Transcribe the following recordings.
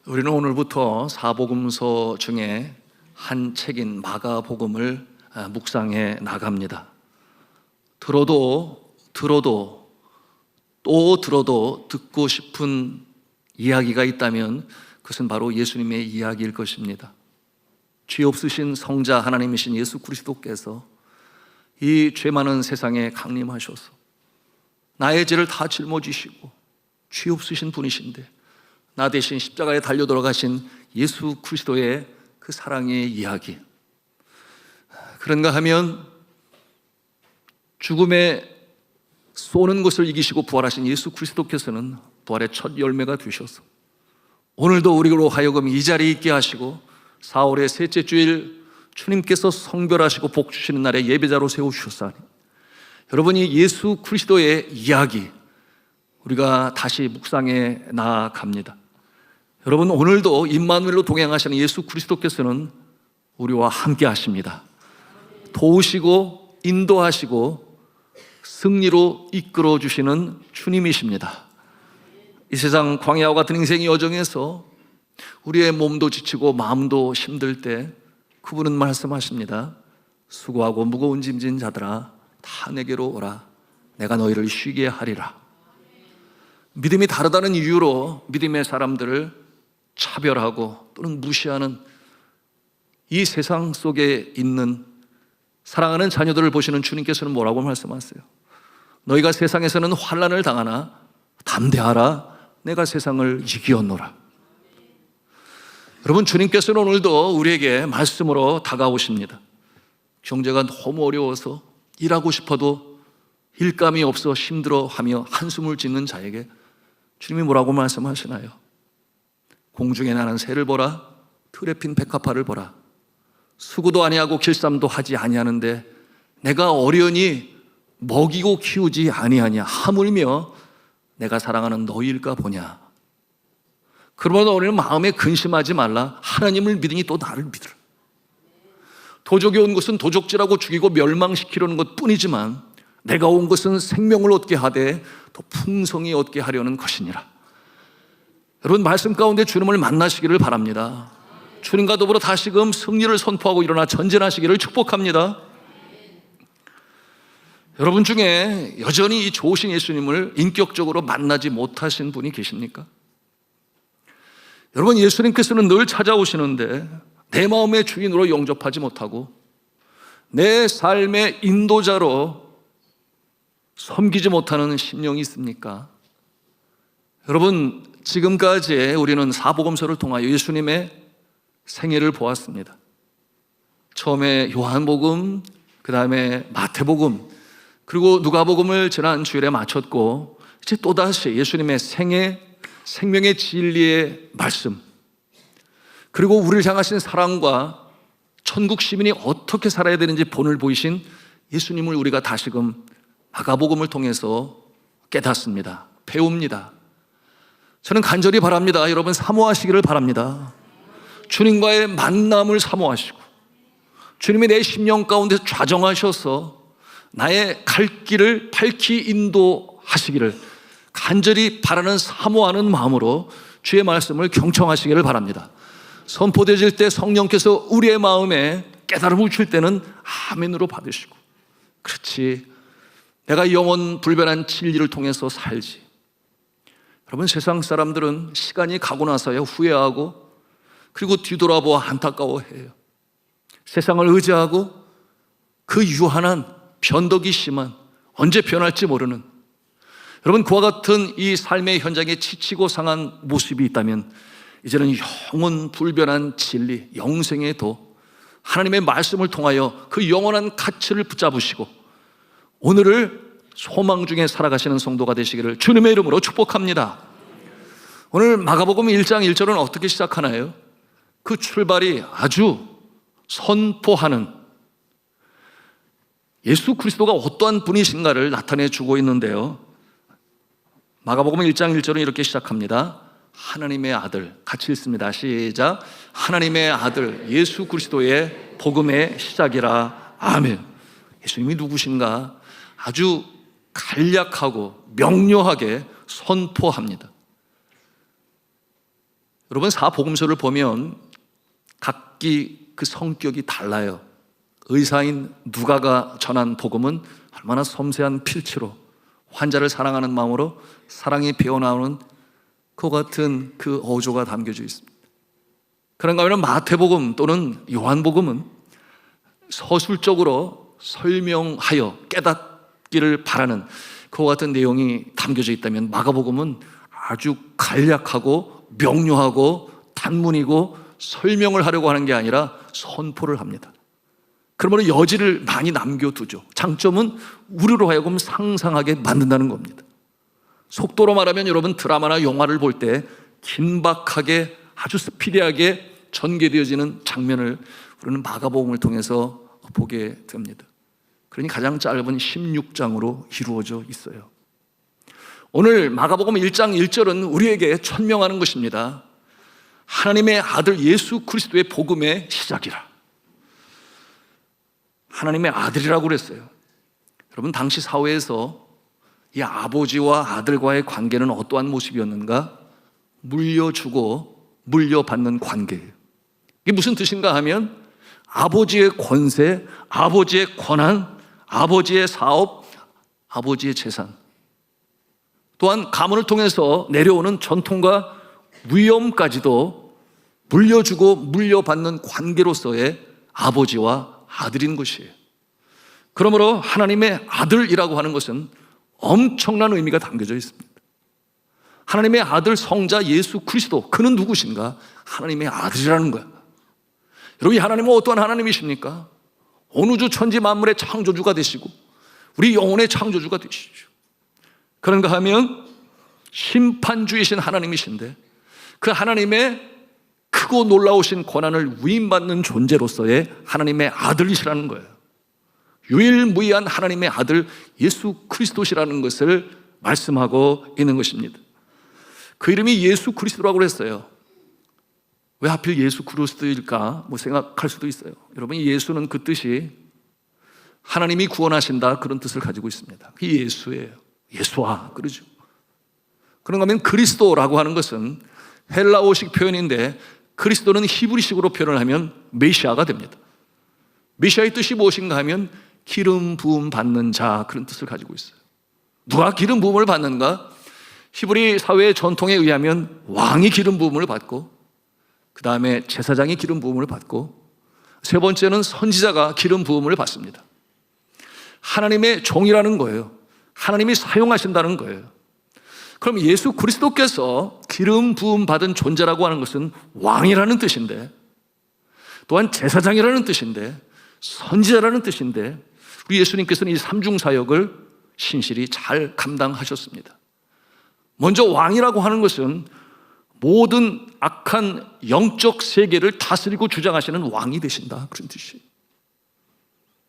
우리는 오늘부터 사복음서 중에 한 책인 마가복음을 묵상해 나갑니다. 들어도 또 들어도 듣고 싶은 이야기가 있다면 그것은 바로 예수님의 이야기일 것입니다. 죄 없으신 성자 하나님이신 예수 그리스도께서 이 죄 많은 세상에 강림하셔서 나의 죄를 다 짊어지시고 죄 없으신 분이신데 나 대신 십자가에 달려 돌아가신 예수 그리스도의 그 사랑의 이야기. 그런가 하면 죽음에 쏘는 것을 이기시고 부활하신 예수 그리스도께서는 부활의 첫 열매가 되셔서 오늘도 우리로 하여금 이 자리에 있게 하시고 4월의 셋째 주일 주님께서 성별하시고 복 주시는 날에 예배자로 세우셨사니 여러분이 예수 그리스도의 이야기 우리가 다시 묵상해 나아갑니다. 여러분, 오늘도 임마누엘로 동행하시는 예수 그리스도께서는 우리와 함께 하십니다. 도우시고 인도하시고 승리로 이끌어 주시는 주님이십니다. 이 세상 광야와 같은 인생의 여정에서 우리의 몸도 지치고 마음도 힘들 때 그분은 말씀하십니다. 수고하고 무거운 짐진 자들아 다 내게로 오라. 내가 너희를 쉬게 하리라. 믿음이 다르다는 이유로 믿음의 사람들을 차별하고 또는 무시하는 이 세상 속에 있는 사랑하는 자녀들을 보시는 주님께서는 뭐라고 말씀하세요? 너희가 세상에서는 환난을 당하나 담대하라. 내가 세상을 이기었노라. 여러분, 주님께서는 오늘도 우리에게 말씀으로 다가오십니다. 경제가 너무 어려워서 일하고 싶어도 일감이 없어 힘들어하며 한숨을 짓는 자에게 주님이 뭐라고 말씀하시나요? 공중에 나는 새를 보라. 틀에 핀 백합화를 보라. 수고도 아니하고 길쌈도 하지 아니하는데 내가 어련히 먹이고 키우지 아니하냐. 하물며 내가 사랑하는 너희일까 보냐. 그러면 오늘 마음에 근심하지 말라. 하나님을 믿으니 또 나를 믿으라. 도적이 온 것은 도적질하고 죽이고 멸망시키려는 것 뿐이지만 내가 온 것은 생명을 얻게 하되 더 풍성히 얻게 하려는 것이니라. 여러분, 말씀 가운데 주님을 만나시기를 바랍니다. 주님과 더불어 다시금 승리를 선포하고 일어나 전진하시기를 축복합니다. 여러분 중에 여전히 이 좋으신 예수님을 인격적으로 만나지 못하신 분이 계십니까? 여러분, 예수님께서는 늘 찾아오시는데 내 마음의 주인으로 영접하지 못하고 내 삶의 인도자로 섬기지 못하는 심령이 있습니까? 여러분, 지금까지 우리는 사복음서를 통하여 예수님의 생애를 보았습니다. 처음에 요한복음, 그 다음에 마태복음, 그리고 누가복음을 지난 주일에 마쳤고 이제 또다시 예수님의 생애, 생명의 진리의 말씀, 그리고 우리를 향하신 사랑과 천국 시민이 어떻게 살아야 되는지 본을 보이신 예수님을 우리가 다시금 마가복음을 통해서 깨닫습니다. 배웁니다. 저는 간절히 바랍니다. 여러분, 사모하시기를 바랍니다. 주님과의 만남을 사모하시고 주님이 내 심령 가운데 좌정하셔서 나의 갈 길을 밝히 인도하시기를 간절히 바라는 사모하는 마음으로 주의 말씀을 경청하시기를 바랍니다. 선포되질 때 성령께서 우리의 마음에 깨달음을 줄 때는 아멘으로 받으시고, 그렇지, 내가 영원 불변한 진리를 통해서 살지. 여러분, 세상 사람들은 시간이 가고 나서야 후회하고 그리고 뒤돌아보아 안타까워해요. 세상을 의지하고 그 유한한 변덕이 심한, 언제 변할지 모르는, 여러분, 그와 같은 이 삶의 현장에 지치고 상한 모습이 있다면 이제는 영원 불변한 진리, 영생의 도, 하나님의 말씀을 통하여 그 영원한 가치를 붙잡으시고 오늘을 소망 중에 살아가시는 성도가 되시기를 주님의 이름으로 축복합니다. 오늘 마가복음 1장 1절은 어떻게 시작하나요? 그 출발이 아주 선포하는 예수 그리스도가 어떠한 분이신가를 나타내 주고 있는데요, 마가복음 1장 1절은 이렇게 시작합니다. 하나님의 아들, 같이 읽습니다. 시작. 하나님의 아들 예수 그리스도의 복음의 시작이라. 아멘. 예수님이 누구신가 아주 간략하고 명료하게 선포합니다. 여러분, 사복음서를 보면 각기 그 성격이 달라요. 의사인 누가가 전한 복음은 얼마나 섬세한 필체로 환자를 사랑하는 마음으로 사랑이 배어나오는 그와 같은 그 어조가 담겨져 있습니다. 그런가 하면 마태복음 또는 요한복음은 서술적으로 설명하여 깨닫기를 바라는 그와 같은 내용이 담겨져 있다면, 마가복음은 아주 간략하고 명료하고 단문이고 설명을 하려고 하는 게 아니라 선포를 합니다. 그러므로 여지를 많이 남겨두죠. 장점은 우리로 하여금 상상하게 만든다는 겁니다. 속도로 말하면 여러분, 드라마나 영화를 볼 때 긴박하게 아주 스피디하게 전개되어지는 장면을 우리는 마가복음을 통해서 보게 됩니다. 그러니 가장 짧은 16장으로 이루어져 있어요. 오늘 마가복음 1장 1절은 우리에게 천명하는 것입니다. 하나님의 아들 예수 그리스도의 복음의 시작이라. 하나님의 아들이라고 그랬어요. 여러분, 당시 사회에서 이 아버지와 아들과의 관계는 어떠한 모습이었는가? 물려주고 물려받는 관계예요. 이게 무슨 뜻인가 하면 아버지의 권세, 아버지의 권한, 아버지의 사업, 아버지의 재산, 또한 가문을 통해서 내려오는 전통과 위엄까지도 물려주고 물려받는 관계로서의 아버지와 아들인 것이에요. 그러므로 하나님의 아들이라고 하는 것은 엄청난 의미가 담겨져 있습니다. 하나님의 아들 성자 예수 그리스도, 그는 누구신가? 하나님의 아들이라는 거야. 여러분, 이 하나님은 어떠한 하나님이십니까? 온 우주 천지 만물의 창조주가 되시고 우리 영혼의 창조주가 되시죠. 그런가 하면 심판주이신 하나님이신데, 그 하나님의 크고 놀라우신 권한을 위임받는 존재로서의 하나님의 아들이시라는 거예요. 유일무이한 하나님의 아들 예수 그리스도시라는 것을 말씀하고 있는 것입니다. 그 이름이 예수 그리스도라고 했어요. 왜 하필 예수 그리스도일까 생각할 수도 있어요. 여러분, 예수는 그 뜻이 하나님이 구원하신다, 그런 뜻을 가지고 있습니다. 그게 예수예요. 예수와 그러죠. 그런가 하면 그리스도라고 하는 것은 헬라어식 표현인데, 그리스도는 히브리식으로 표현을 하면 메시아가 됩니다. 메시아의 뜻이 무엇인가 하면 기름 부음 받는 자, 그런 뜻을 가지고 있어요. 누가 기름 부음을 받는가? 히브리 사회의 전통에 의하면 왕이 기름 부음을 받고, 그 다음에 제사장이 기름 부음을 받고, 세 번째는 선지자가 기름 부음을 받습니다. 하나님의 종이라는 거예요. 하나님이 사용하신다는 거예요. 그럼 예수 그리스도께서 기름 부음 받은 존재라고 하는 것은 왕이라는 뜻인데, 또한 제사장이라는 뜻인데, 선지자라는 뜻인데, 우리 예수님께서는 이 삼중 사역을 신실히 잘 감당하셨습니다. 먼저 왕이라고 하는 것은 모든 악한 영적 세계를 다스리고 주장하시는 왕이 되신다, 그런 뜻이에요.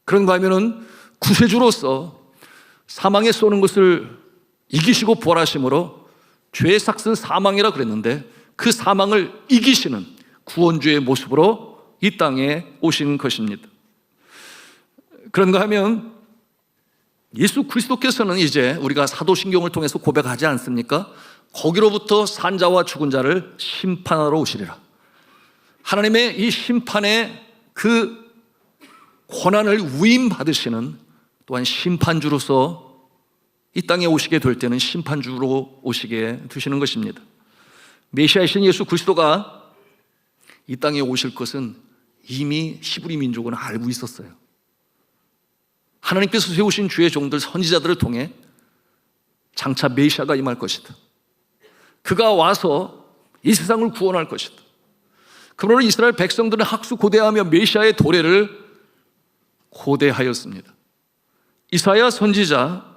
그런가 하면은 구세주로서 사망에 쏘는 것을 이기시고 부활하심으로 죄의 삭은 사망이라 그랬는데, 그 사망을 이기시는 구원주의 모습으로 이 땅에 오신 것입니다. 그런가 하면 예수 그리스도께서는 이제 우리가 사도신경을 통해서 고백하지 않습니까? 거기로부터 산 자와 죽은 자를 심판하러 오시리라. 하나님의 이 심판의 그 권한을 위임받으시는, 또한 심판주로서 이 땅에 오시게 될 때는 심판주로 오시게 되시는 것입니다. 메시아이신 예수 그리스도가 이 땅에 오실 것은 이미 히브리 민족은 알고 있었어요. 하나님께서 세우신 주의 종들 선지자들을 통해 장차 메시아가 임할 것이다. 그가 와서 이 세상을 구원할 것이다. 그러므로 이스라엘 백성들은 학수고대하며 메시아의 도래를 고대하였습니다. 이사야 선지자,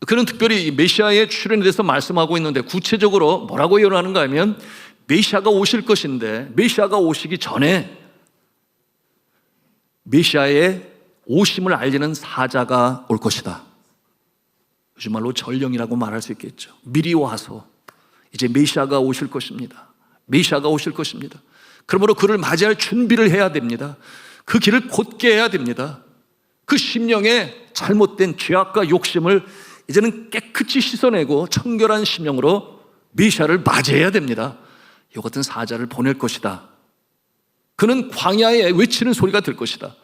그는 특별히 메시아의 출현에 대해서 말씀하고 있는데, 구체적으로 뭐라고 예언하는가 하면 메시아가 오실 것인데, 메시아가 오시기 전에 메시아의 오심을 알리는 사자가 올 것이다. 요즘 말로 전령이라고 말할 수 있겠죠. 미리 와서 이제 메시아가 오실 것입니다. 메시아가 오실 것입니다. 그러므로 그를 맞이할 준비를 해야 됩니다. 그 길을 곧게 해야 됩니다. 그 심령의 잘못된 죄악과 욕심을 이제는 깨끗이 씻어내고 청결한 심령으로 메시아를 맞이해야 됩니다. 이 같은 사자를 보낼 것이다. 그는 광야에 외치는 소리가 될 것이다.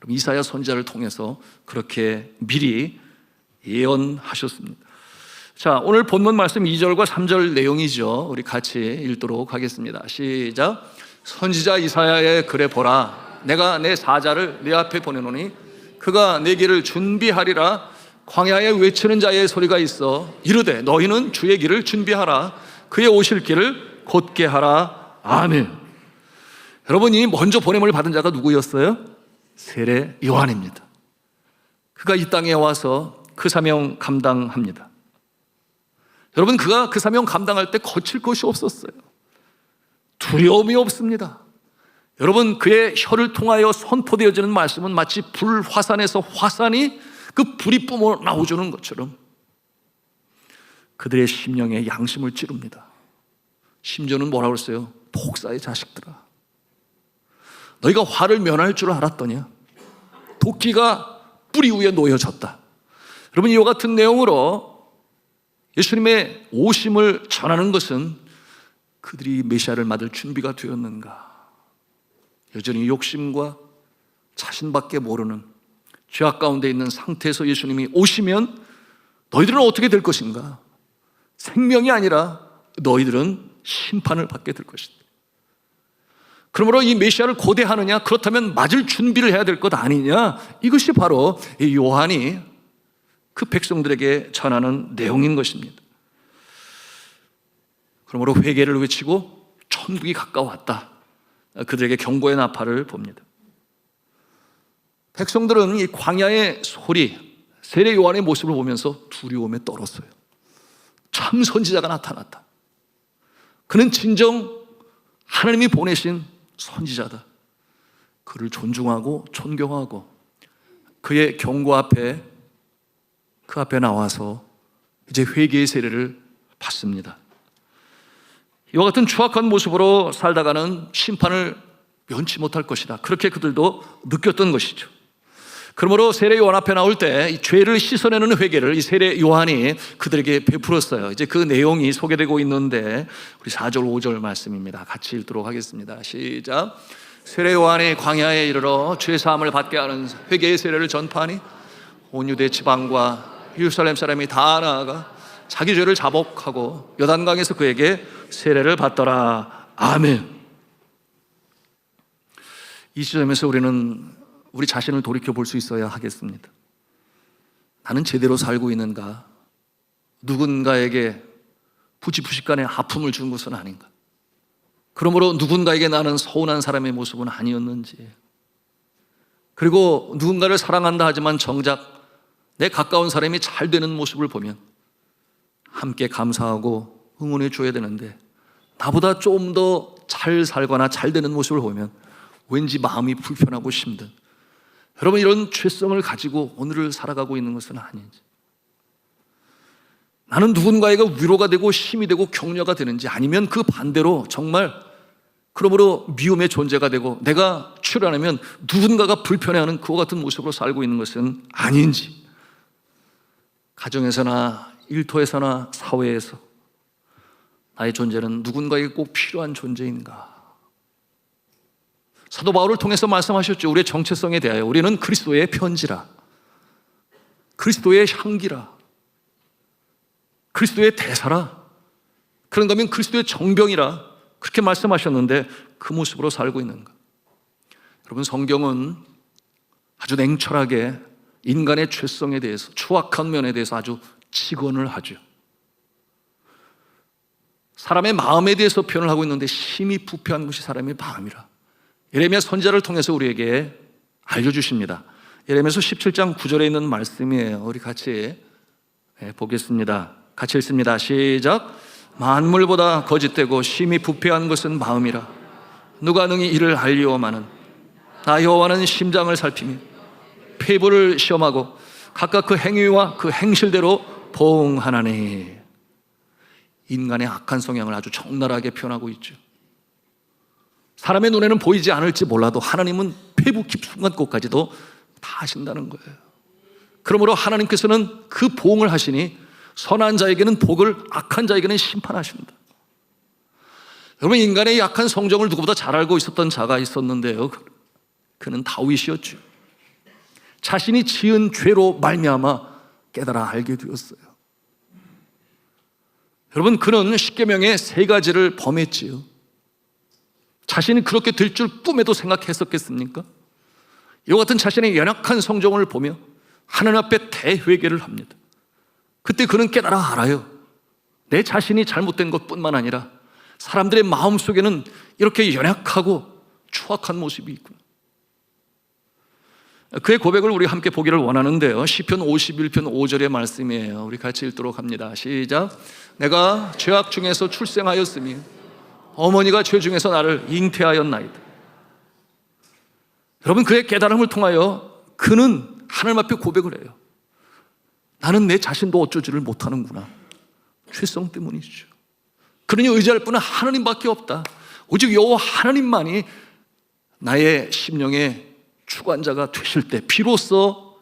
이사야 선지자를 통해서 그렇게 미리 예언하셨습니다. 자, 오늘 본문 말씀 2절과 3절 내용이죠. 우리 같이 읽도록 하겠습니다. 시작. 선지자 이사야의 글에 보라, 내가 내 사자를 네 앞에 보내노니 그가 내 길을 준비하리라. 광야에 외치는 자의 소리가 있어 이르되 너희는 주의 길을 준비하라. 그의 오실 길을 곧게 하라. 아멘. 여러분이 먼저 보냄을 받은 자가 누구였어요? 세례 요한입니다. 그가 이 땅에 와서 그 사명 감당합니다. 여러분, 그가 그 사명 감당할 때 거칠 것이 없었어요. 두려움이 없습니다. 여러분, 그의 혀를 통하여 선포되어지는 말씀은 마치 불화산에서 화산이 그 불이 뿜어 나오주는 것처럼 그들의 심령에 양심을 찌릅니다. 심지어는 뭐라고 했어요? 독사의 자식들아, 너희가 화를 면할 줄 알았더냐? 도끼가 뿌리 위에 놓여졌다. 여러분, 이와 같은 내용으로 예수님의 오심을 전하는 것은 그들이 메시아를 맞을 준비가 되었는가? 여전히 욕심과 자신밖에 모르는 죄악 가운데 있는 상태에서 예수님이 오시면 너희들은 어떻게 될 것인가? 생명이 아니라 너희들은 심판을 받게 될 것이다. 그러므로 이 메시아를 고대하느냐? 그렇다면 맞을 준비를 해야 될 것 아니냐? 이것이 바로 이 요한이 그 백성들에게 전하는 내용인 것입니다. 그러므로 회개를 외치고 천국이 가까웠다. 그들에게 경고의 나팔을 봅니다. 백성들은 이 광야의 소리, 세례 요한의 모습을 보면서 두려움에 떨었어요. 참 선지자가 나타났다. 그는 진정 하나님이 보내신 선지자다. 그를 존중하고 존경하고 그의 경고 앞에, 그 앞에 나와서 이제 회개의 세례를 받습니다. 이와 같은 추악한 모습으로 살다가는 심판을 면치 못할 것이다. 그렇게 그들도 느꼈던 것이죠. 그러므로 세례 요한 앞에 나올 때 이 죄를 씻어내는 회개를 이 세례 요한이 그들에게 베풀었어요. 이제 그 내용이 소개되고 있는데 우리 4절 5절 말씀입니다. 같이 읽도록 하겠습니다. 시작. 세례 요한이 광야에 이르러 죄 사함을 받게 하는 회개의 세례를 전파하니 온 유대 지방과 예루살렘 사람이 다 나아가 자기 죄를 자복하고 요단강에서 그에게 세례를 받더라. 아멘. 이 시점에서 우리는 우리 자신을 돌이켜 볼 수 있어야 하겠습니다. 나는 제대로 살고 있는가? 누군가에게 부지부식간에 아픔을 준 것은 아닌가? 그러므로 누군가에게 나는 서운한 사람의 모습은 아니었는지, 그리고 누군가를 사랑한다 하지만 정작 내 가까운 사람이 잘 되는 모습을 보면 함께 감사하고 응원해 줘야 되는데 나보다 좀 더 잘 살거나 잘 되는 모습을 보면 왠지 마음이 불편하고 힘든, 여러분, 이런 죄성을 가지고 오늘을 살아가고 있는 것은 아닌지, 나는 누군가에게 위로가 되고 힘이 되고 격려가 되는지, 아니면 그 반대로 정말 그러므로 미움의 존재가 되고 내가 출연하면 누군가가 불편해하는 그와 같은 모습으로 살고 있는 것은 아닌지, 가정에서나 일터에서나 사회에서 나의 존재는 누군가에게 꼭 필요한 존재인가? 사도 바울을 통해서 말씀하셨죠. 우리의 정체성에 대하여 우리는 그리스도의 편지라, 그리스도의 향기라, 그리스도의 대사라, 그런가 하면 그리스도의 정병이라, 그렇게 말씀하셨는데 그 모습으로 살고 있는가? 여러분, 성경은 아주 냉철하게 인간의 죄성에 대해서, 추악한 면에 대해서 아주 직언을 하죠. 사람의 마음에 대해서 표현을 하고 있는데 심히 부패한 것이 사람의 마음이라 예레미야 선지자를 통해서 우리에게 알려주십니다. 예레미야서 17장 9절에 있는 말씀이에요. 우리 같이 보겠습니다. 같이 읽습니다. 시작. 만물보다 거짓되고 심히 부패한 것은 마음이라 누가 능히 이를 알리오마는 나 여호와는 심장을 살피며 폐부를 시험하고 각각 그 행위와 그 행실대로 보응하나니. 인간의 악한 성향을 아주 적나라하게 표현하고 있죠. 사람의 눈에는 보이지 않을지 몰라도 하나님은 폐부 깊숙한 곳까지도 다 하신다는 거예요. 그러므로 하나님께서는 그 보응을 하시니 선한 자에게는 복을, 악한 자에게는 심판하십니다. 여러분, 인간의 약한 성정을 누구보다 잘 알고 있었던 자가 있었는데요, 그는 다윗이었죠. 자신이 지은 죄로 말미암아 깨달아 알게 되었어요. 여러분, 그는 십계명의 3가지를 범했지요. 자신이 그렇게 될 줄 꿈에도 생각했었겠습니까? 이와 같은 자신의 연약한 성정을 보며 하나님 앞에 대회개를 합니다. 그때 그는 깨달아 알아요. 내 자신이 잘못된 것뿐만 아니라 사람들의 마음속에는 이렇게 연약하고 추악한 모습이 있구나. 그의 고백을 우리 함께 보기를 원하는데요, 시편 51편 5절의 말씀이에요. 우리 같이 읽도록 합니다. 시작. 내가 죄악 중에서 출생하였으니 어머니가 죄 중에서 나를 잉태하였나이다. 여러분, 그의 깨달음을 통하여 그는 하나님 앞에 고백을 해요. 나는 내 자신도 어쩌지를 못하는구나. 죄성 때문이죠. 그러니 의지할 분은 하나님밖에 없다. 오직 여호와 하나님만이 나의 심령의 주관자가 되실 때 비로소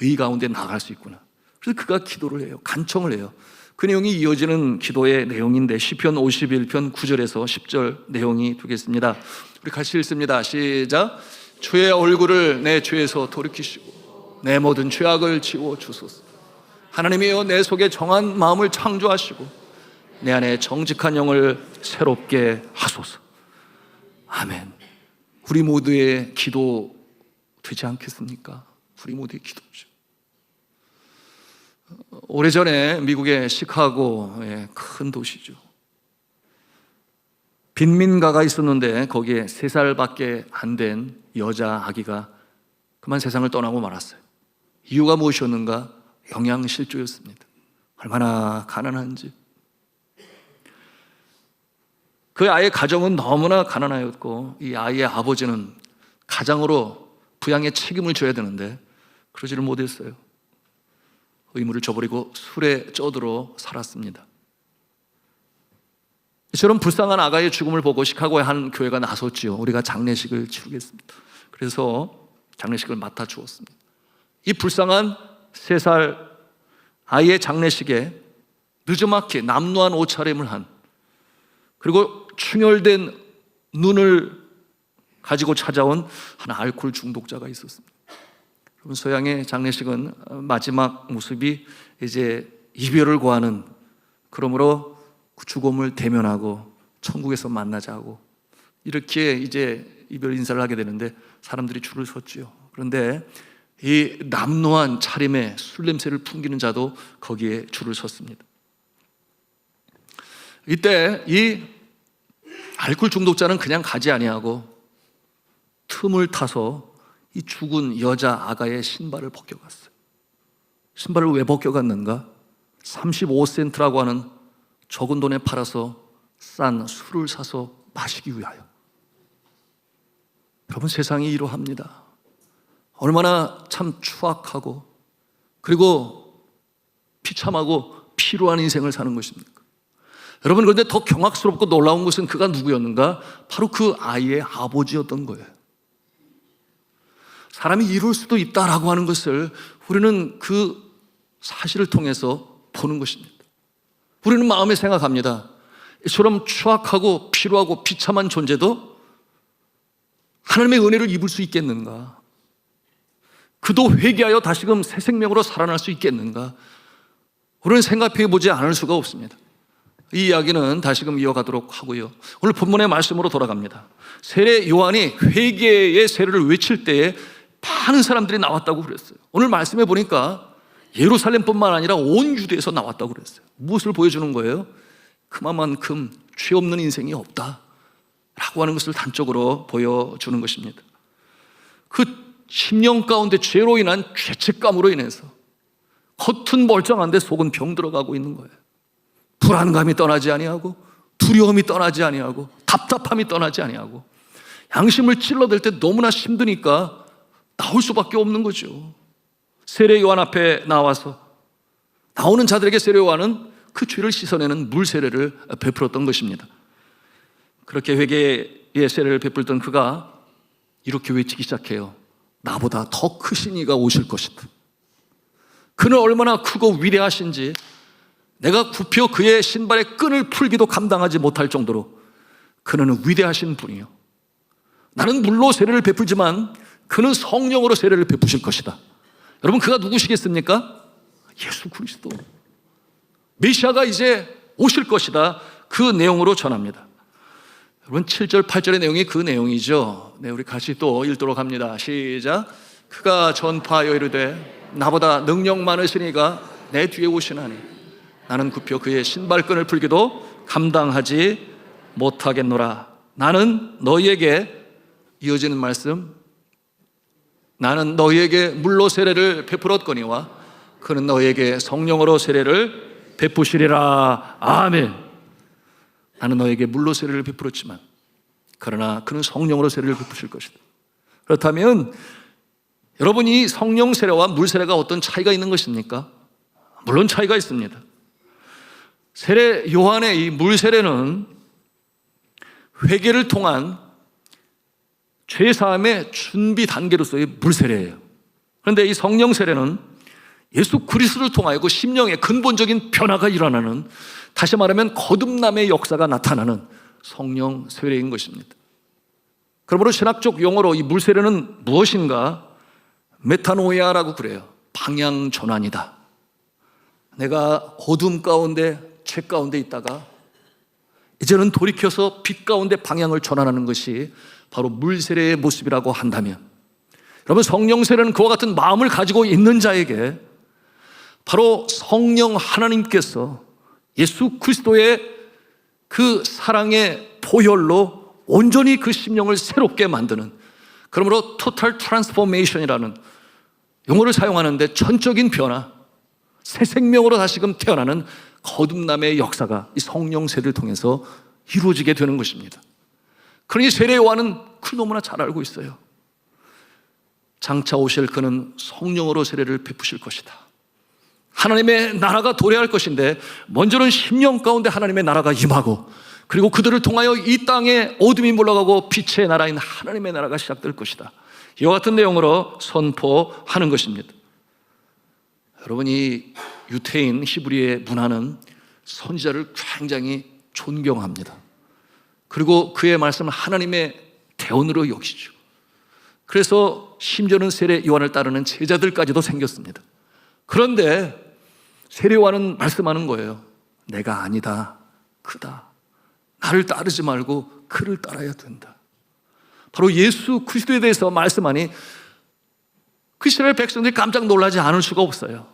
의 가운데 나아갈 수 있구나. 그래서 그가 기도를 해요. 간청을 해요. 그 내용이 이어지는 기도의 내용인데 시편 51편 9절에서 10절 내용이 되겠습니다. 우리 같이 읽습니다. 시작. 주의 얼굴을 내 죄에서 돌이키시고 내 모든 죄악을 지워 주소서. 하나님이여, 내 속에 정한 마음을 창조하시고 내 안에 정직한 영을 새롭게 하소서. 아멘. 우리 모두의 기도 되지 않겠습니까? 우리 모두의 기도죠. 오래전에 미국의 시카고의 큰 도시죠, 빈민가가 있었는데 거기에 3살밖에 안 된 여자 아기가 그만 세상을 떠나고 말았어요. 이유가 무엇이었는가? 영양실조였습니다. 얼마나 가난한지. 그 아이의 가정은 너무나 가난하였고 이 아이의 아버지는 가장으로 부양의 책임을 져야 되는데 그러지를 못했어요. 의무를 저버리고 술에 쩌들어 살았습니다. 이처럼 불쌍한 아가의 죽음을 보고 시카고의 한 교회가 나섰지요. 우리가 장례식을 치르겠습니다. 그래서 장례식을 맡아 주었습니다. 이 불쌍한 3살 아이의 장례식에 늦지막히 남루한 옷차림을 한, 그리고 충혈된 눈을 가지고 찾아온 한 알코올 중독자가 있었습니다. 여러분, 서양의 장례식은 마지막 모습이 이제 이별을 고하는, 그러므로 죽음을 대면하고 천국에서 만나자고 이렇게 이제 이별 인사를 하게 되는데 사람들이 줄을 섰죠. 그런데 이 남루한 차림에 술 냄새를 풍기는 자도 거기에 줄을 섰습니다. 이때 이 알코올 중독자는 그냥 가지 아니하고 틈을 타서 이 죽은 여자 아가의 신발을 벗겨갔어요. 신발을 왜 벗겨갔는가? 35센트라고 하는 적은 돈에 팔아서 싼 술을 사서 마시기 위하여. 여러분, 세상이 이러합니다. 얼마나 참 추악하고 그리고 비참하고 피로한 인생을 사는 것입니까? 여러분, 그런데 더 경악스럽고 놀라운 것은 그가 누구였는가? 바로 그 아이의 아버지였던 거예요. 사람이 이럴 수도 있다라고 하는 것을 우리는 그 사실을 통해서 보는 것입니다. 우리는 마음에 생각합니다. 이처럼 추악하고 피로하고 비참한 존재도 하나님의 은혜를 입을 수 있겠는가? 그도 회개하여 다시금 새 생명으로 살아날 수 있겠는가? 우리는 생각해 보지 않을 수가 없습니다. 이 이야기는 다시금 이어가도록 하고요. 오늘 본문의 말씀으로 돌아갑니다. 세례 요한이 회개의 세례를 외칠 때에 많은 사람들이 나왔다고 그랬어요. 오늘 말씀해 보니까 예루살렘뿐만 아니라 온 유대에서 나왔다고 그랬어요. 무엇을 보여주는 거예요? 그만큼 죄 없는 인생이 없다 라고 하는 것을 단적으로 보여주는 것입니다. 그 심령 가운데 죄로 인한 죄책감으로 인해서 겉은 멀쩡한데 속은 병들어가고 있는 거예요. 불안감이 떠나지 아니하고 두려움이 떠나지 아니하고 답답함이 떠나지 아니하고 양심을 찔러댈 때 너무나 힘드니까 나올 수밖에 없는 거죠. 세례 요한 앞에 나와서 나오는 자들에게 세례 요한은 그 죄를 씻어내는 물 세례를 베풀었던 것입니다. 그렇게 회개의 세례를 베풀던 그가 이렇게 외치기 시작해요. 나보다 더 크신 이가 오실 것이다. 그는 얼마나 크고 위대하신지 내가 굽혀 그의 신발의 끈을 풀기도 감당하지 못할 정도로 그는 위대하신 분이요, 나는 물로 세례를 베풀지만 그는 성령으로 세례를 베푸실 것이다. 여러분, 그가 누구시겠습니까? 예수 그리스도, 메시아가 이제 오실 것이다. 그 내용으로 전합니다. 여러분, 7절 8절의 내용이 그 내용이죠. 네, 우리 같이 또 읽도록 합니다. 시작. 그가 전파하여 이르되 나보다 능력 많으신 이가 내 뒤에 오시나니 나는 굽혀 그의 신발끈을 풀기도 감당하지 못하겠노라. 나는 너희에게, 이어지는 말씀, 나는 너희에게 물로 세례를 베풀었거니와 그는 너희에게 성령으로 세례를 베푸시리라. 아멘. 나는 너희에게 물로 세례를 베풀었지만 그러나 그는 성령으로 세례를 베푸실 것이다. 그렇다면 여러분이 성령 세례와 물 세례가 어떤 차이가 있는 것입니까? 물론 차이가 있습니다. 세례 요한의 이 물 세례는 회개를 통한 죄사함의 준비 단계로서의 물 세례예요. 그런데 이 성령 세례는 예수 그리스도를 통하여 그 심령의 근본적인 변화가 일어나는, 다시 말하면 거듭남의 역사가 나타나는 성령 세례인 것입니다. 그러므로 신학적 용어로 이 물 세례는 무엇인가? 메타노이아라고 그래요. 방향 전환이다. 내가 어둠 가운데, 죄 가운데 있다가 이제는 돌이켜서 빛 가운데 방향을 전환하는 것이 바로 물 세례의 모습이라고 한다면, 여러분, 성령 세례는 그와 같은 마음을 가지고 있는 자에게 바로 성령 하나님께서 예수 그리스도의 그 사랑의 보혈로 온전히 그 심령을 새롭게 만드는, 그러므로 토탈 트랜스포메이션이라는 용어를 사용하는데 전적인 변화, 새 생명으로 다시금 태어나는 거듭남의 역사가 이 성령 세례를 통해서 이루어지게 되는 것입니다. 그러니 세례 요한은 그걸 너무나 잘 알고 있어요. 장차 오실 그는 성령으로 세례를 베푸실 것이다. 하나님의 나라가 도래할 것인데 먼저는 심령 가운데 하나님의 나라가 임하고, 그리고 그들을 통하여 이 땅에 어둠이 물러가고 빛의 나라인 하나님의 나라가 시작될 것이다. 이와 같은 내용으로 선포하는 것입니다. 여러분이 유태인 히브리의 문화는 선지자를 굉장히 존경합니다. 그리고 그의 말씀을 하나님의 대언으로 여기죠. 그래서 심지어는 세례 요한을 따르는 제자들까지도 생겼습니다. 그런데 세례 요한은 말씀하는 거예요. 내가 아니다, 그다. 나를 따르지 말고 그를 따라야 된다. 바로 예수 그리스도에 대해서 말씀하니 그 이스라엘 백성들이 깜짝 놀라지 않을 수가 없어요.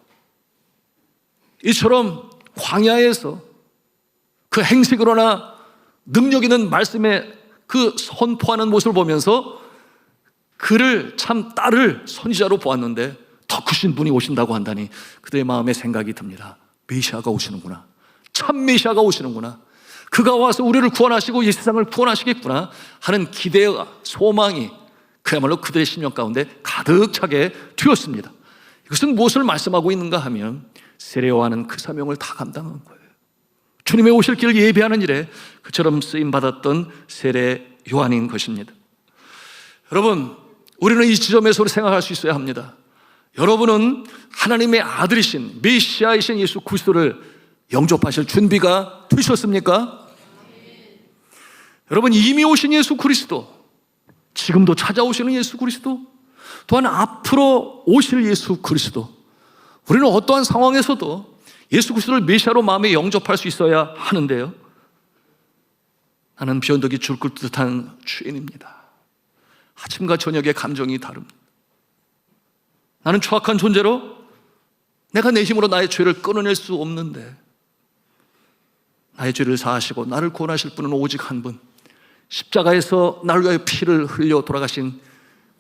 이처럼 광야에서 그 행색으로나 능력 있는 말씀에 그 선포하는 모습을 보면서 그를 참 딸을 선지자로 보았는데 더 크신 분이 오신다고 한다니 그들의 마음에 생각이 듭니다. 메시아가 오시는구나. 참 메시아가 오시는구나. 그가 와서 우리를 구원하시고 이 세상을 구원하시겠구나 하는 기대와 소망이 그야말로 그들의 심령 가운데 가득 차게 되었습니다. 이것은 무엇을 말씀하고 있는가 하면 세례 요한은 그 사명을 다 감당한 거예요. 주님의 오실 길을 예비하는 일에 그처럼 쓰임받았던 세례 요한인 것입니다. 여러분, 우리는 이 지점에서 생각할 수 있어야 합니다. 여러분은 하나님의 아들이신 메시아이신 예수 그리스도를 영접하실 준비가 되셨습니까? 여러분, 이미 오신 예수 그리스도, 지금도 찾아오시는 예수 그리스도, 또한 앞으로 오실 예수 그리스도, 우리는 어떠한 상황에서도 예수 그리스도를 메시아로 마음에 영접할 수 있어야 하는데요. 나는 변덕이 줄을 듯한 죄인입니다. 아침과 저녁의 감정이 다릅니다. 나는 추악한 존재로 내가 내 힘으로 나의 죄를 끊어낼 수 없는데 나의 죄를 사하시고 나를 구원하실 분은 오직 한 분, 십자가에서 나를 위하여 피를 흘려 돌아가신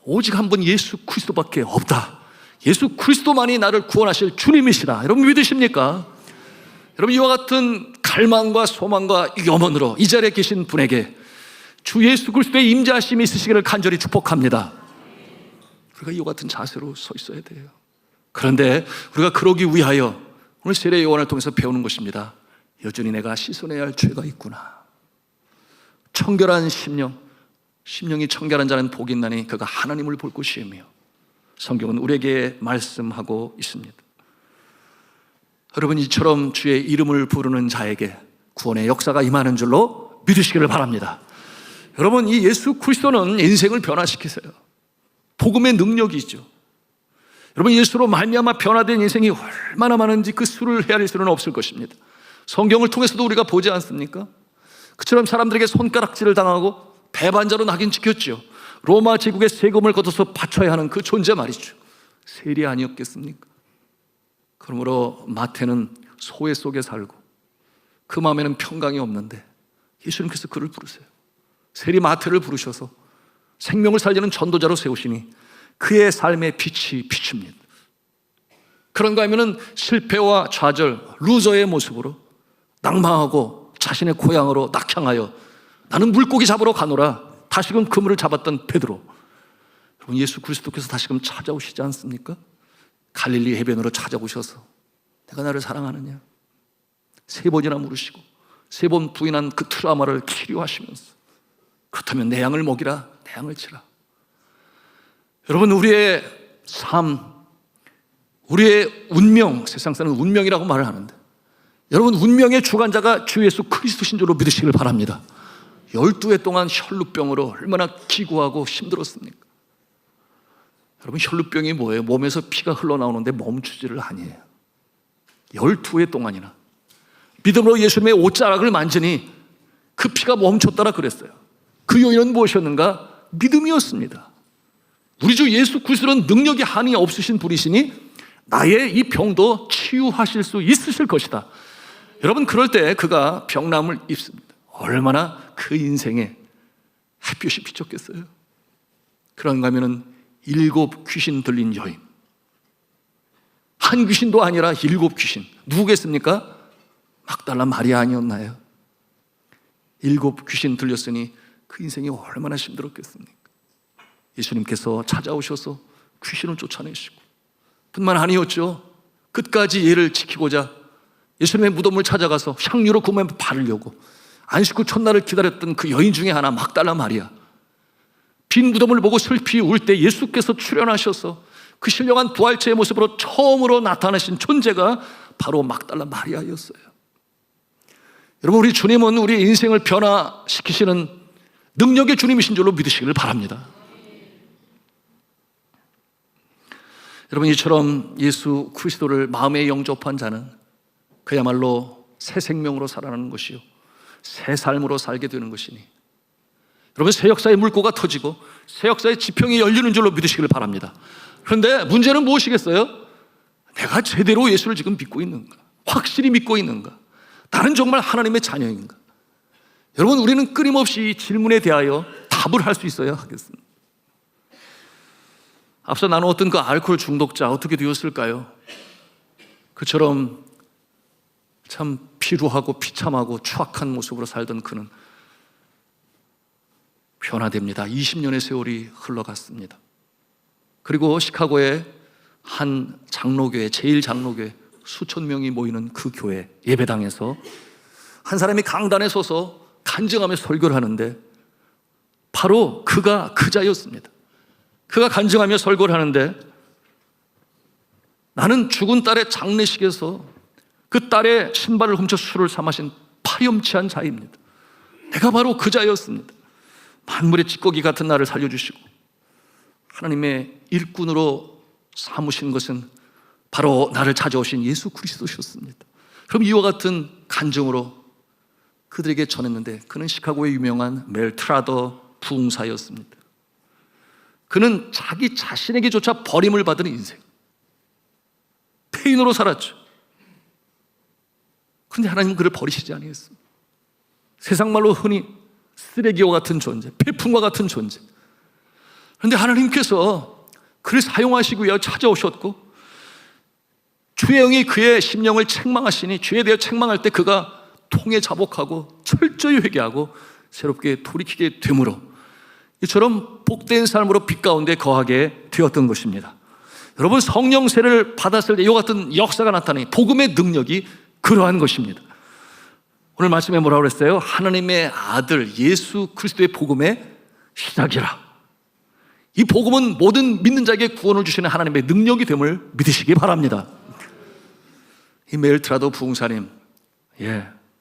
오직 한 분 예수 그리스도밖에 없다. 예수 그리스도만이 나를 구원하실 주님이시라. 여러분 믿으십니까? 여러분, 이와 같은 갈망과 소망과 염원으로 이 자리에 계신 분에게 주 예수 그리스도의 임재하심이 있으시기를 간절히 축복합니다. 우리가 이와 같은 자세로 서 있어야 돼요. 그런데 우리가 그러기 위하여 오늘 세례 요한을 통해서 배우는 것입니다. 여전히 내가 씻어내야 할 죄가 있구나. 청결한 심령, 심령이 청결한 자는 복이 있나니 그가 하나님을 볼 것이며 성경은 우리에게 말씀하고 있습니다. 여러분, 이처럼 주의 이름을 부르는 자에게 구원의 역사가 임하는 줄로 믿으시기를 바랍니다. 여러분, 이 예수 그리스도는 인생을 변화시키세요. 복음의 능력이죠. 여러분, 예수로 말미암아 변화된 인생이 얼마나 많은지 그 수를 헤아릴 수는 없을 것입니다. 성경을 통해서도 우리가 보지 않습니까? 그처럼 사람들에게 손가락질을 당하고 배반자로 낙인 찍혔죠. 로마 제국의 세금을 걷어서 바쳐야 하는 그 존재 말이죠. 세리 아니었겠습니까? 그러므로 마태는 소외 속에 살고 그 마음에는 평강이 없는데 예수님께서 그를 부르세요. 세리 마태를 부르셔서 생명을 살리는 전도자로 세우시니 그의 삶의 빛이 비춥니다. 그런가 하면은 실패와 좌절, 루저의 모습으로 낭망하고 자신의 고향으로 낙향하여 나는 물고기 잡으러 가노라 다시금 그물을 잡았던 베드로, 여러분, 예수 그리스도께서 다시금 찾아오시지 않습니까? 갈릴리 해변으로 찾아오셔서 내가 나를 사랑하느냐 3번이나 물으시고 3번 부인한 그 트라우마를 치료하시면서 그렇다면 내 양을 먹이라, 내 양을 치라. 여러분, 우리의 삶, 우리의 운명, 세상 사람은 운명이라고 말을 하는데 여러분, 운명의 주관자가 주 예수 그리스도신 줄로 믿으시길 바랍니다. 12해 동안 혈루병으로 얼마나 기구하고 힘들었습니까? 여러분, 혈루병이 뭐예요? 몸에서 피가 흘러나오는데 멈추지를 아니에요. 12해 동안이나 믿음으로 예수님의 옷자락을 만지니 그 피가 멈췄다라 그랬어요. 그 요인은 무엇이었는가? 믿음이었습니다. 우리 주 예수 그리스도는 능력이 한이 없으신 분이시니 나의 이 병도 치유하실 수 있으실 것이다. 여러분, 그럴 때 그가 병남을 입습니다. 얼마나 그 인생에 햇볕이 비쳤겠어요. 그런가 하면은 7 귀신 들린 여인, 한 귀신도 아니라 7 귀신, 누구겠습니까? 막달라 마리아 아니었나요? 7 귀신 들렸으니 그 인생이 얼마나 힘들었겠습니까? 예수님께서 찾아오셔서 귀신을 쫓아내시고 뿐만 아니었죠. 끝까지 얘를 지키고자 예수님의 무덤을 찾아가서 향유로 그 몸에 바르려고 안식 후 첫날을 기다렸던 그 여인 중에 하나, 막달라 마리아, 빈 무덤을 보고 슬피 울 때 예수께서 출현하셔서 그 신령한 부활체의 모습으로 처음으로 나타나신 존재가 바로 막달라 마리아였어요. 여러분, 우리 주님은 우리 인생을 변화시키시는 능력의 주님이신 줄로 믿으시기를 바랍니다. 여러분, 이처럼 예수 그리스도를 마음에 영접한 자는 그야말로 새 생명으로 살아나는 것이요 새 삶으로 살게 되는 것이니 여러분, 새 역사의 물꼬가 터지고 새 역사의 지평이 열리는 줄로 믿으시기를 바랍니다. 그런데 문제는 무엇이겠어요? 내가 제대로 예수를 지금 믿고 있는가? 확실히 믿고 있는가? 나는 정말 하나님의 자녀인가? 여러분, 우리는 끊임없이 이 질문에 대하여 답을 할 수 있어야 하겠습니다. 앞서 나누었던 그 알코올 중독자 어떻게 되었을까요? 그처럼 참 피루하고 비참하고 추악한 모습으로 살던 그는 변화됩니다. 20년의 세월이 흘러갔습니다. 그리고 시카고의 한 장로교회, 제1장로교회, 수천 명이 모이는 그 교회 예배당에서 한 사람이 강단에 서서 간증하며 설교를 하는데 바로 그가 그 자였습니다. 그가 간증하며 설교를 하는데 나는 죽은 딸의 장례식에서 그 딸의 신발을 훔쳐 술을 사 마신 파렴치한 자입니다. 내가 바로 그 자였습니다. 만물의 찌꺼기 같은 나를 살려주시고 하나님의 일꾼으로 삼으신 것은 바로 나를 찾아오신 예수 그리스도셨습니다. 그럼 이와 같은 간증으로 그들에게 전했는데 그는 시카고의 유명한 멜 트라더 부흥사였습니다. 그는 자기 자신에게조차 버림을 받은 인생, 폐인으로 살았죠. 그런데 하나님은 그를 버리시지 아니했습니다. 세상 말로 흔히 쓰레기와 같은 존재, 폐품과 같은 존재. 그런데 하나님께서 그를 사용하시기 위하여 찾아오셨고 주의 영이 그의 심령을 책망하시니 죄에 대해 책망할 때 그가 통에 자복하고 철저히 회개하고 새롭게 돌이키게 되므로 이처럼 복된 삶으로 빛 가운데 거하게 되었던 것입니다. 여러분, 성령 세례를 받았을 때 이와 같은 역사가 나타나니 복음의 능력이 그러한 것입니다. 오늘 말씀에 뭐라고 그랬어요? 하나님의 아들 예수 그리스도의 복음의 시작이라. 이 복음은 모든 믿는 자에게 구원을 주시는 하나님의 능력이 됨을 믿으시기 바랍니다. 이 메일트라도 부흥사님,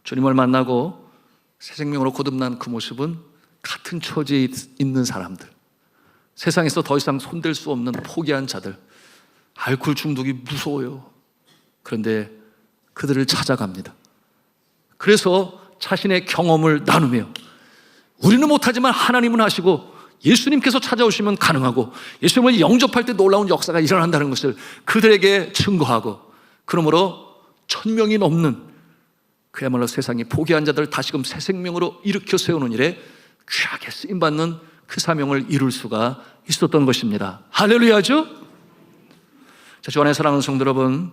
주님을 만나고 새 생명으로 거듭난 그 모습은 같은 처지에 있는 사람들, 세상에서 더 이상 손댈 수 없는 포기한 자들, 알코올 중독이 무서워요. 그런데 그들을 찾아갑니다. 그래서 자신의 경험을 나누며, 우리는 못하지만 하나님은 하시고 예수님께서 찾아오시면 가능하고 예수님을 영접할 때 놀라운 역사가 일어난다는 것을 그들에게 증거하고, 그러므로 1000명이 넘는 그야말로 세상에 포기한 자들을 다시금 새 생명으로 일으켜 세우는 일에 귀하게 쓰임받는 그 사명을 이룰 수가 있었던 것입니다. 할렐루야죠? 자, 주 안에 사랑하는 성도 여러분,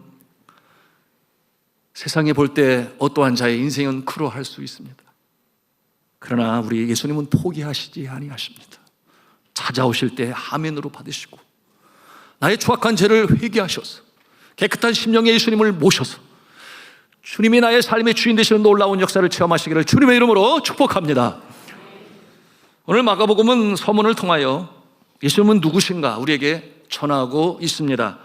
세상에 볼 때 어떠한 자의 인생은 그러할 수 있습니다. 그러나 우리 예수님은 포기하시지 아니하십니다. 찾아오실 때 아멘으로 받으시고, 나의 추악한 죄를 회개하셔서 깨끗한 심령의 예수님을 모셔서 주님이 나의 삶의 주인 되시는 놀라운 역사를 체험하시기를 주님의 이름으로 축복합니다. 오늘 마가복음은 서문을 통하여 예수님은 누구신가 우리에게 전하고 있습니다.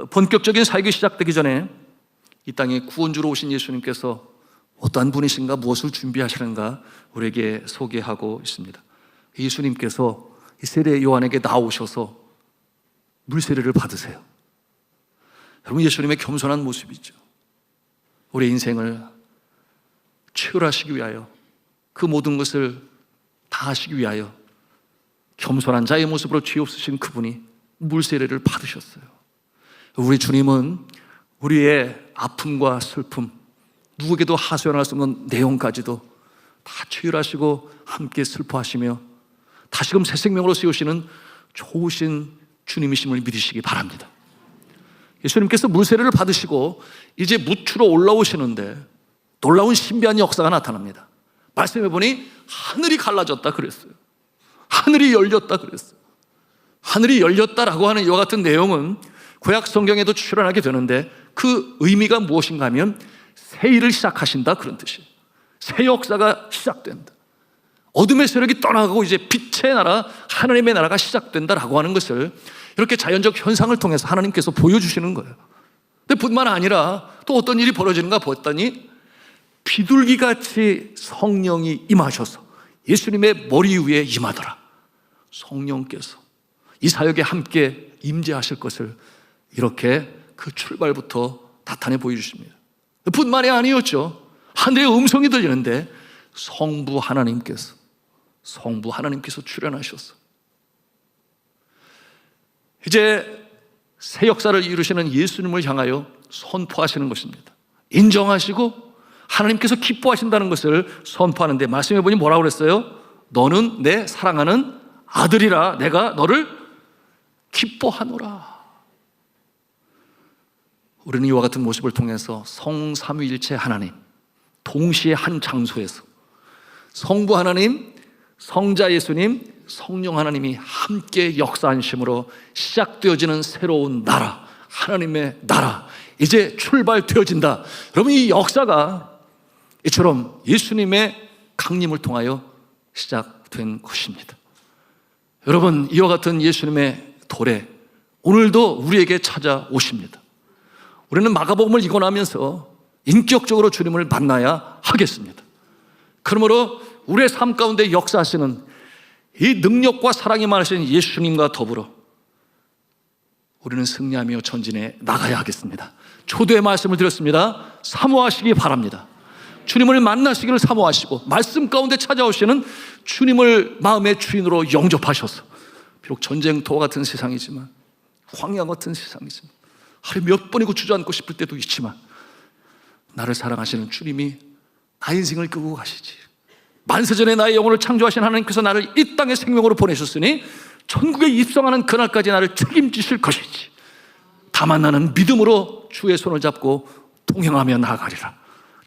본격적인 사역이 시작되기 전에 이 땅에 구원주로 오신 예수님께서 어떠한 분이신가, 무엇을 준비하시는가 우리에게 소개하고 있습니다. 예수님께서 이 세례 요한에게 나오셔서 물세례를 받으세요. 여러분, 예수님의 겸손한 모습이죠. 우리의 인생을 치유하시기 위하여, 그 모든 것을 다 하시기 위하여 겸손한 자의 모습으로 죄 없으신 그분이 물세례를 받으셨어요. 우리 주님은 우리의 아픔과 슬픔, 누구에게도 하소연할 수 없는 내용까지도 다 치유하시고 함께 슬퍼하시며 다시금 새 생명으로 세우시는 좋으신 주님이심을 믿으시기 바랍니다. 예수님께서 물세례를 받으시고 이제 무추로 올라오시는데 놀라운 신비한 역사가 나타납니다. 말씀해 보니 하늘이 갈라졌다 그랬어요. 하늘이 열렸다 그랬어요. 하늘이 열렸다라고 하는 이와 같은 내용은 구약 성경에도 출연하게 되는데, 그 의미가 무엇인가 하면 새 일을 시작하신다 그런 뜻이에요. 새 역사가 시작된다. 어둠의 세력이 떠나가고 이제 빛의 나라, 하나님의 나라가 시작된다라고 하는 것을 이렇게 자연적 현상을 통해서 하나님께서 보여주시는 거예요. 근데 뿐만 아니라 또 어떤 일이 벌어지는가 봤더니 비둘기같이 성령이 임하셔서 예수님의 머리 위에 임하더라. 성령께서 이 사역에 함께 임재하실 것을 이렇게 그 출발부터 나타내 보여주십니다. 뿐만이 아니었죠. 하늘의 음성이 들리는데 성부 하나님께서 출현하셔서 이제 새 역사를 이루시는 예수님을 향하여 선포하시는 것입니다. 인정하시고 하나님께서 기뻐하신다는 것을 선포하는데, 말씀해 보니 뭐라고 그랬어요? 너는 내 사랑하는 아들이라 내가 너를 기뻐하노라. 우리는 이와 같은 모습을 통해서 성삼위일체 하나님, 동시에 한 장소에서 성부 하나님, 성자 예수님, 성령 하나님이 함께 역사하심으로 시작되어지는 새로운 나라, 하나님의 나라, 이제 출발되어진다. 여러분, 이 역사가 이처럼 예수님의 강림을 통하여 시작된 것입니다. 여러분, 이와 같은 예수님의 도래 오늘도 우리에게 찾아오십니다. 우리는 마가복음을 읽어나면서 인격적으로 주님을 만나야 하겠습니다. 그러므로 우리의 삶 가운데 역사하시는 이 능력과 사랑이 많으신 예수님과 더불어 우리는 승리하며 전진해 나가야 하겠습니다. 초대의 말씀을 드렸습니다. 사모하시기 바랍니다. 주님을 만나시기를 사모하시고 말씀 가운데 찾아오시는 주님을 마음의 주인으로 영접하셔서, 비록 전쟁터와 같은 세상이지만, 광야 같은 세상이지만, 하루에 몇 번이고 주저앉고 싶을 때도 있지만, 나를 사랑하시는 주님이 나의 인생을 끌고 가시지. 만세전에 나의 영혼을 창조하신 하나님께서 나를 이 땅의 생명으로 보내셨으니 천국에 입성하는 그날까지 나를 책임지실 것이지. 다만 나는 믿음으로 주의 손을 잡고 동행하며 나아가리라.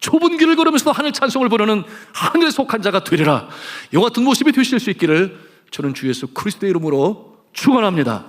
좁은 길을 걸으면서 하늘 찬송을 부르는 하늘에 속한 자가 되리라. 이와 같은 모습이 되실 수 있기를 저는 주 예수 그리스도의 이름으로 축원합니다.